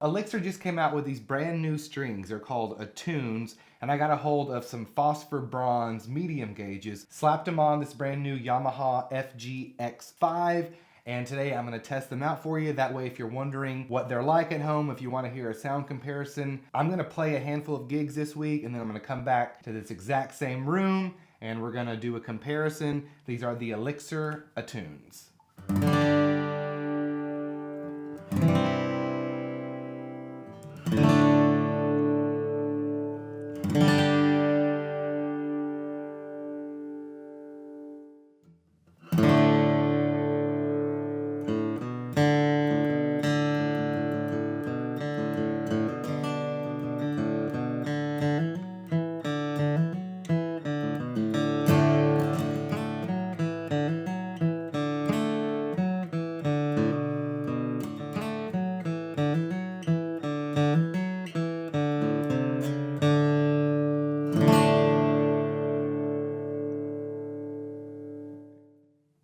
Elixir just came out with these brand new strings. They're called Attunes, and I got a hold of some phosphor bronze medium gauges, slapped them on this brand new Yamaha FGX5, and today I'm going to test them out for you. That way, if you're wondering what they're like at home, if you want to hear a sound comparison, I'm going to play a handful of gigs this week, and then I'm going to come back to this exact same room, and we're going to do a comparison. These are the Elixir Attunes.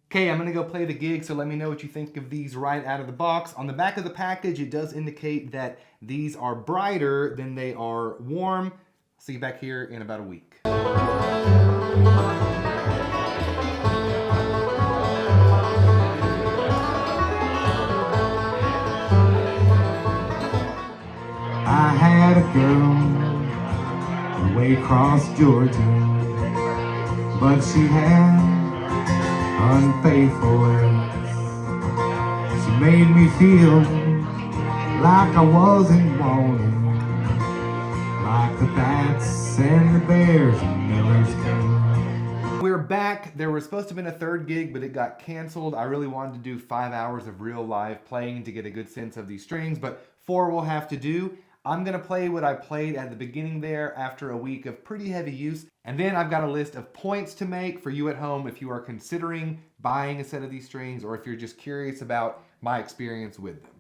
Okay, I'm gonna go play the gig, so let me know what you think of these right out of the box. On the back of the package, it does indicate that these are brighter than they are warm. See you back here in about a week. I had a girl way across Georgia, but she had unfaithfulness. She made me feel like I wasn't wanted, like the bats and the bears and Miller's Cove. We're back. There was supposed to have been a third gig, but it got canceled. I really wanted to do 5 hours of real live playing to get a good sense of these strings, but 4 will have to do. I'm gonna play what I played at the beginning there after a week of pretty heavy use. And then I've got a list of points to make for you at home if you are considering buying a set of these strings or if you're just curious about my experience with them.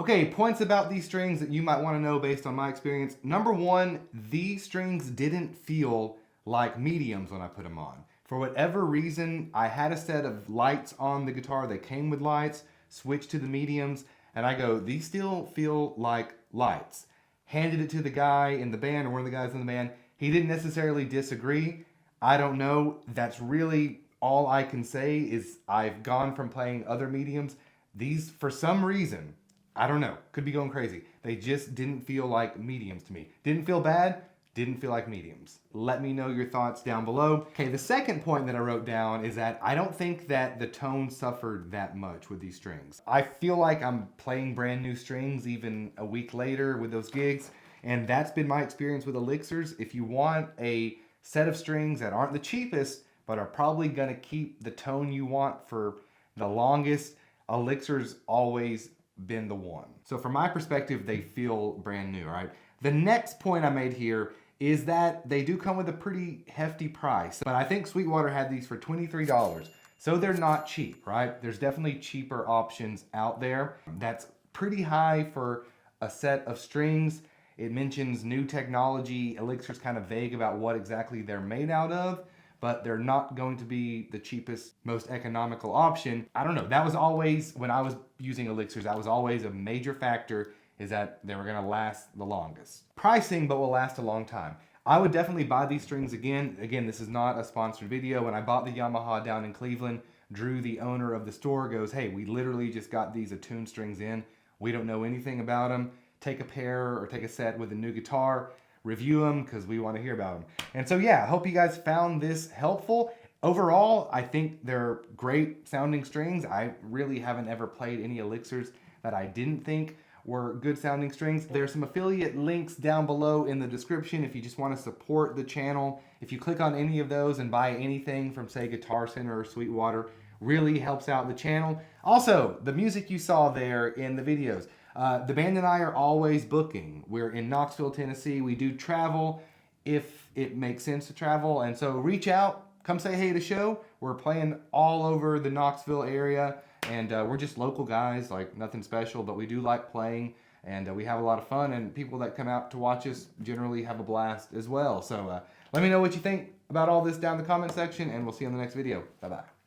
Okay, points about these strings that you might want to know based on my experience. Number one, these strings didn't feel like mediums when I put them on. For whatever reason, I had a set of lights on the guitar. They came with lights, switched to the mediums, and I go, these still feel like lights. Handed it to the guy in the band, or one of the guys in the band. He didn't necessarily disagree. I don't know. That's really all I can say is I've gone from playing other mediums. These, for some reason, I don't know, could be going crazy. They just didn't feel like mediums to me. Didn't feel bad, didn't feel like mediums. Let me know your thoughts down below. Okay, the second point that I wrote down is that I don't think that the tone suffered that much with these strings. I feel like I'm playing brand new strings even a week later with those gigs, and that's been my experience with Elixirs. If you want a set of strings that aren't the cheapest, but are probably gonna keep the tone you want for the longest, Elixir's always been the one. So from my perspective, they feel brand new, right? The next point I made here is that they do come with a pretty hefty price, but I think Sweetwater had these for $23. So they're not cheap, right? There's definitely cheaper options out there. That's pretty high for a set of strings. It mentions new technology. Elixir's kind of vague about what exactly they're made out of, but they're not going to be the cheapest, most economical option. I don't know. That was always, when I was using Elixirs, that was always a major factor, is that they were gonna last the longest. Pricing, but will last a long time. I would definitely buy these strings again. Again, this is not a sponsored video. When I bought the Yamaha down in Cleveland, Drew, the owner of the store, goes, hey, we literally just got these Attune strings in. We don't know anything about them. Take a pair or take a set with a new guitar, review them because we want to hear about them. And so yeah, I hope you guys found this helpful. Overall, I think they're great sounding strings. I really haven't ever played any Elixirs that I didn't think were good sounding strings. There's some affiliate links down below in the description if you just want to support the channel. If you click on any of those and buy anything from, say, Guitar Center or Sweetwater, really helps out the channel. Also, the music you saw there in the videos, the band and I are always booking. We're in Knoxville, Tennessee. We do travel if it makes sense to travel, and so reach out, come say hey to the show. We're playing all over the Knoxville area, and we're just local guys, like nothing special, but we do like playing, and we have a lot of fun, and people that come out to watch us generally have a blast as well. So let me know what you think about all this down in the comment section, and we'll see you in the next video. Bye-bye.